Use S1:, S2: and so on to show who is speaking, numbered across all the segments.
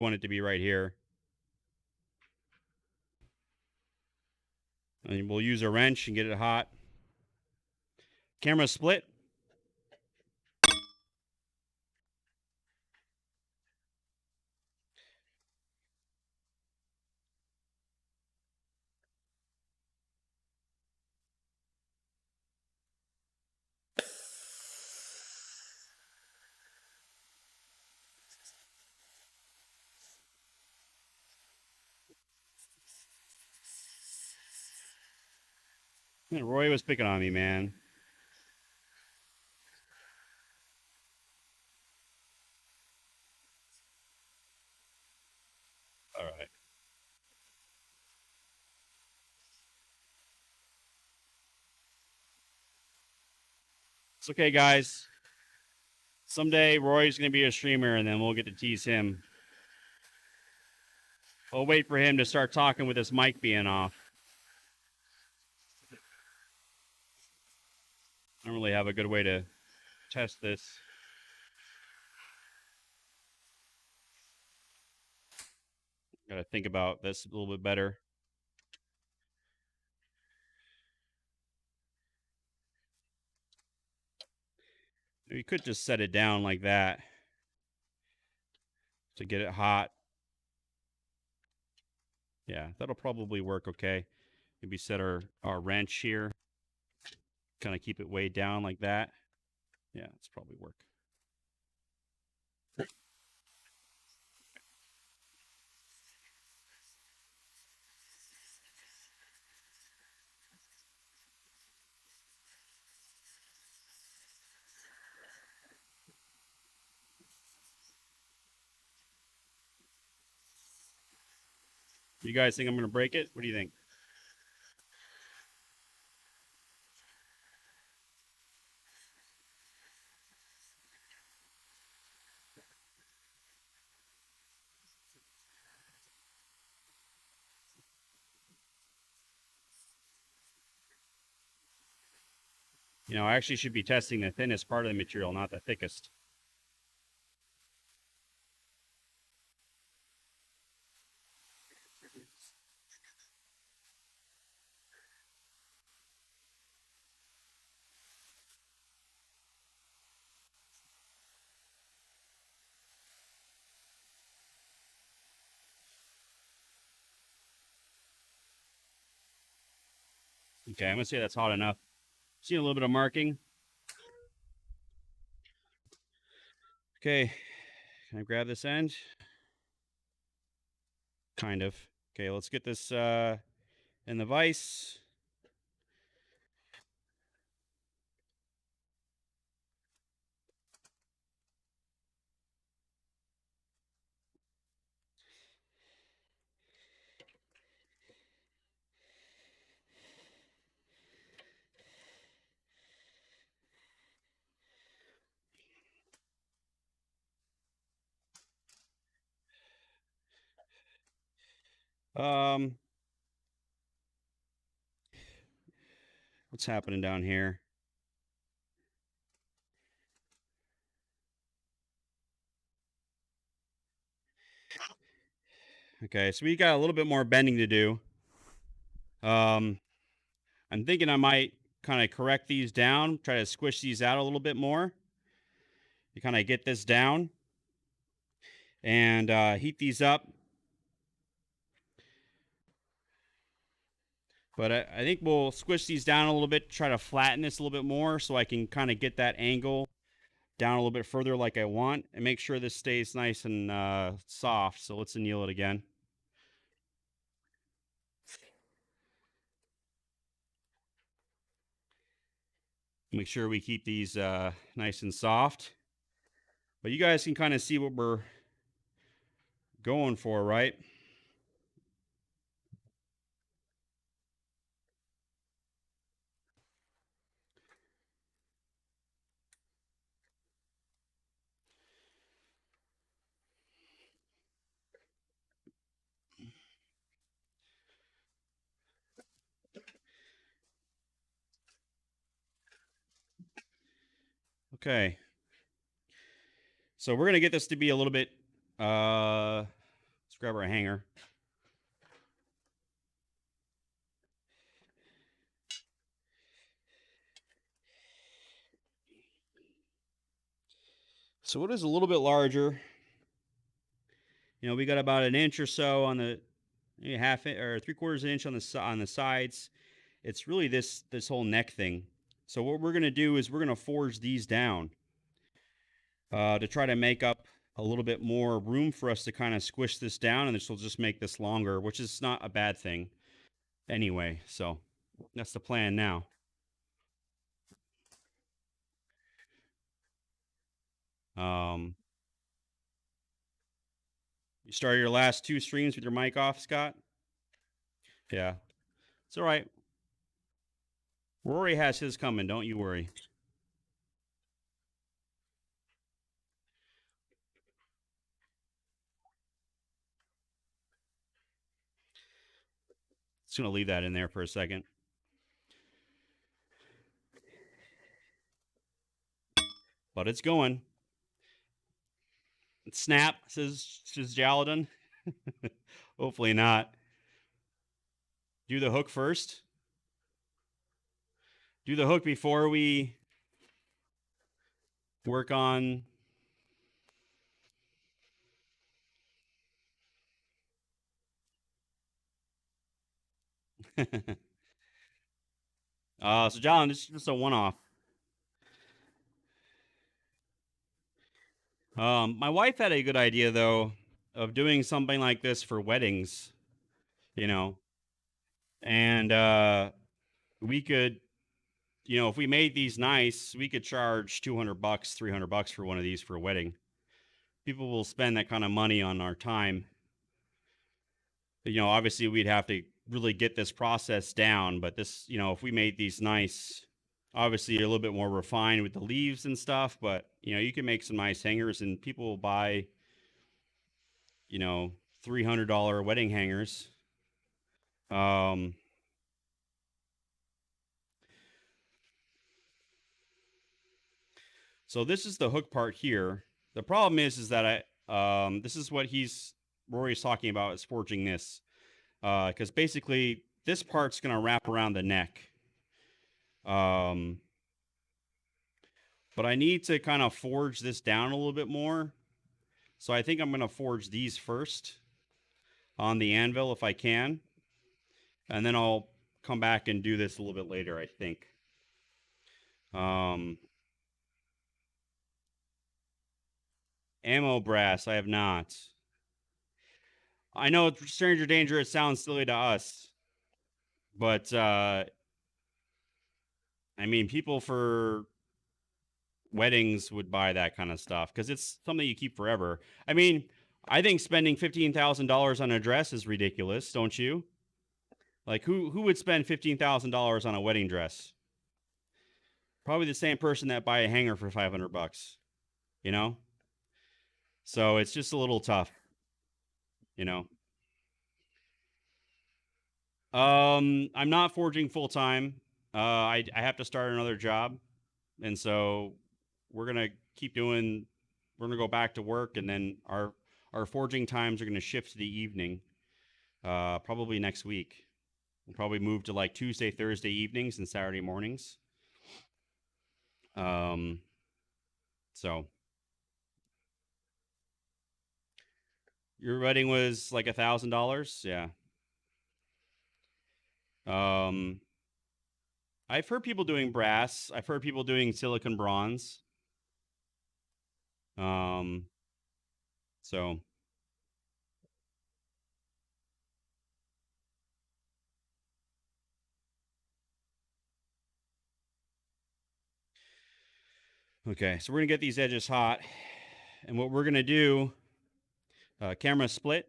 S1: want it to be right here. And we'll use a wrench and get it hot. Camera split. Man, Roy was picking on me, man. All right. It's okay, guys. Someday Roy's going to be a streamer, and then we'll get to tease him. We'll wait for him to start talking with his mic being off. I don't really have a good way to test this. Got to think about this a little bit better. You could just set it down like that to get it hot. Yeah, that'll probably work okay. Maybe set our wrench here. Kind of keep it way down like that. Yeah, it's probably work. You guys think I'm going to break it? What do you think? You know, I actually should be testing the thinnest part of the material, not the thickest. Okay, I'm going to say that's hot enough. See a little bit of marking. Okay, can I grab this end? Kind of. Okay, let's get this in the vise. What's happening down here? Okay, so we got a little bit more bending to do. I'm thinking I might kind of correct these down, try to squish these out a little bit more. You kind of get this down and heat these up. But I think we'll squish these down a little bit, try to flatten this a little bit more so I can kind of get that angle down a little bit further like I want and make sure this stays nice and soft. So let's anneal it again. Make sure we keep these nice and soft. But you guys can kind of see what we're going for, right? Okay. So we're going to get this to be a little bit grab our hanger. So it is a little bit larger. We got about an inch or so on the half or 3/4 inch on the sides. It's really this whole neck thing. So what we're gonna do is we're gonna forge these down to try to make up a little bit more room for us to kind of squish this down, and this will just make this longer, which is not a bad thing anyway. So that's the plan now. Um, you started your last 2 streams with your mic off, Scott? Yeah, it's all right. Rory has his coming. Don't you worry. Just gonna leave that in there for a second. But it's going. Snap, says Jaladin. Hopefully not. Do the hook first. Do the hook before we work on. So Jalen, this is just a one-off. My wife had a good idea though of doing something like this for weddings, you know, and we could, if we made these nice, we could charge $200, $300 for one of these for a wedding. People will spend that kind of money on our time. Obviously we'd have to really get this process down, but this, if we made these nice, obviously a little bit more refined with the leaves and stuff, but you can make some nice hangers, and people will buy, $300 wedding hangers. Um, so this is the hook part here. The problem is that this is what Rory's talking about, is forging this, because basically this part's gonna wrap around the neck. But I need to kind of forge this down a little bit more. So I think I'm going to forge these first on the anvil if I can. And then I'll come back and do this a little bit later, I think. Ammo brass, I have not. I know Stranger Danger, it sounds silly to us. But, people for weddings would buy that kind of stuff because it's something you keep forever. I think spending $15,000 on a dress is ridiculous, don't you? Like who would spend $15,000 on a wedding dress? Probably the same person that buy a hanger for $500, you know? So it's just a little tough, you know. I'm not forging full time. I have to start another job, and so we're gonna keep doing. We're gonna go back to work, and then our forging times are gonna shift to the evening. Probably next week. We'll probably move to like Tuesday, Thursday evenings and Saturday mornings. Um, so your wedding was like $1,000, yeah. Um, I've heard people doing brass. I've heard people doing silicon bronze. Um, so okay, so we're gonna get these edges hot, and what we're gonna do, camera split.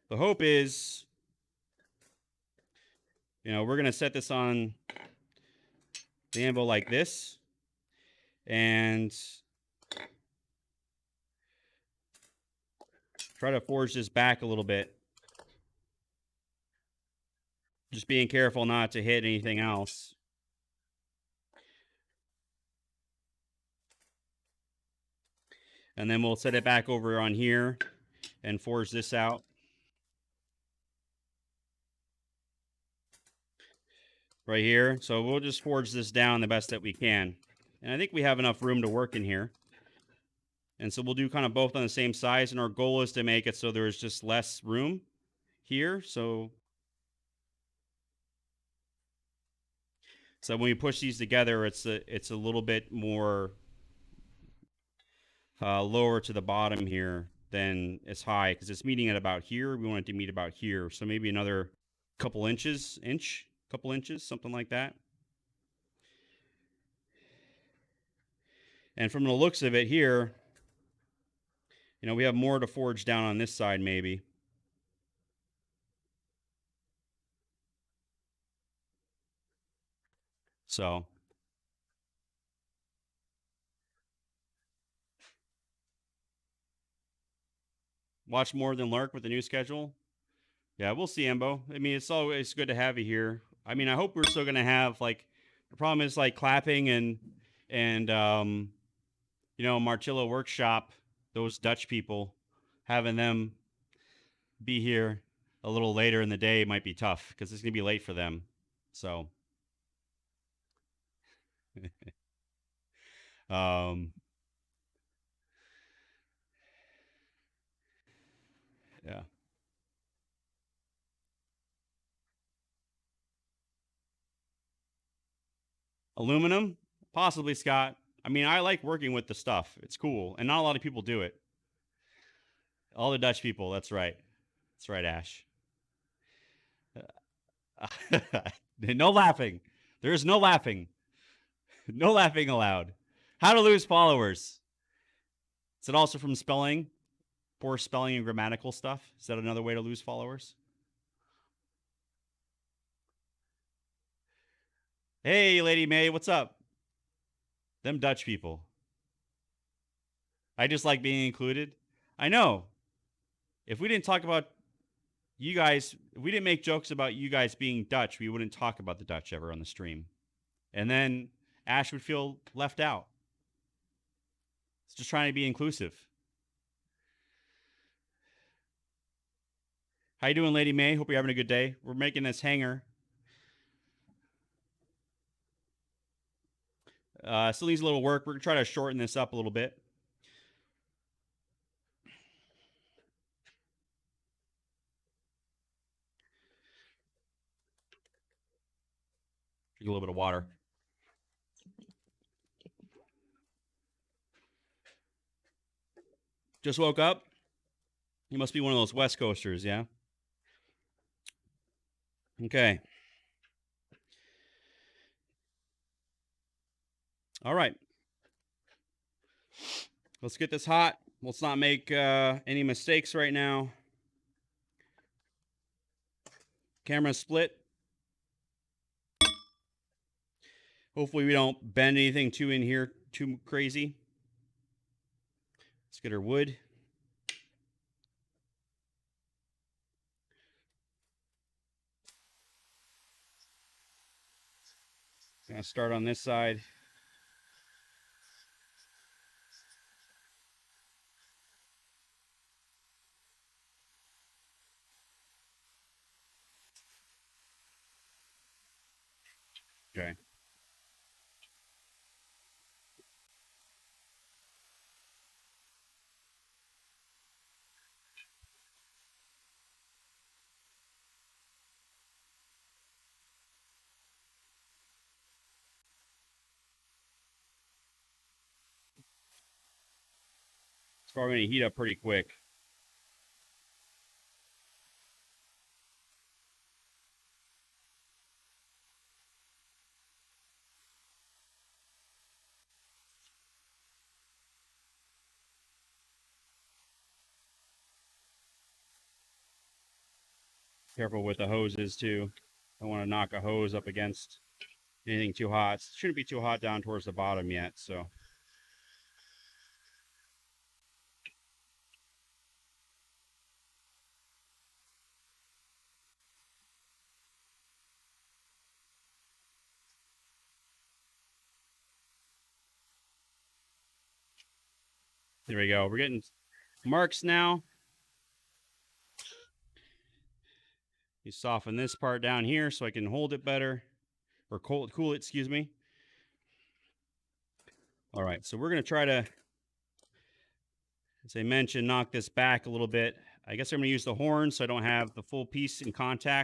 S1: The hope is, we're gonna set this on the anvil like this, and try to forge this back a little bit. Just being careful not to hit anything else. And then we'll set it back over on here and forge this out. Right here. So we'll just forge this down the best that we can. And I think we have enough room to work in here. And so we'll do kind of both on the same size. And our goal is to make it so there's just less room here. So when we push these together, it's a little bit more lower to the bottom here than it's high because it's meeting at about here. We want it to meet about here. So maybe another couple inches, couple inches, something like that. And from the looks of it here, we have more to forge down on this side maybe. So watch more than lurk with the new schedule. Yeah, we'll see, Embo. I mean, it's always good to have you here. I mean, I hope we're still gonna have like the problem is like clapping and Martillo Workshop, those Dutch people, having them be here a little later in the day might be tough because it's gonna be late for them. So um yeah. Aluminum? Possibly, Scott. I mean, I like working with the stuff. It's cool. And not a lot of people do it. All the Dutch people, that's right. That's right, Ash. No laughing. There's no laughing. No laughing allowed. How to lose followers. Is it also from spelling? Poor spelling and grammatical stuff? Is that another way to lose followers? Hey, Lady May, what's up? Them Dutch people. I just like being included. I know. If we didn't talk about you guys, if we didn't make jokes about you guys being Dutch, we wouldn't talk about the Dutch ever on the stream. And then Ash would feel left out. It's just trying to be inclusive. How you doing, Lady May? Hope you're having a good day. We're making this hanger. Still needs a little work. We're going to try to shorten this up a little bit. Drink a little bit of water. Just woke up. You must be one of those West Coasters, yeah? Okay. All right. Let's get this hot. Let's not make any mistakes right now. Camera split. Hopefully we don't bend anything too in here too crazy. Let's get our wood. Gonna start on this side. Okay. It's probably gonna heat up pretty quick. Careful with the hoses too. Don't want to knock a hose up against anything too hot. It shouldn't be too hot down towards the bottom yet, so. There we go. We're getting marks now. You soften this part down here so I can hold it better, or cool it, excuse me. All right, so we're going to try to, as I mentioned, knock this back a little bit. I guess I'm going to use the horn so I don't have the full piece in contact.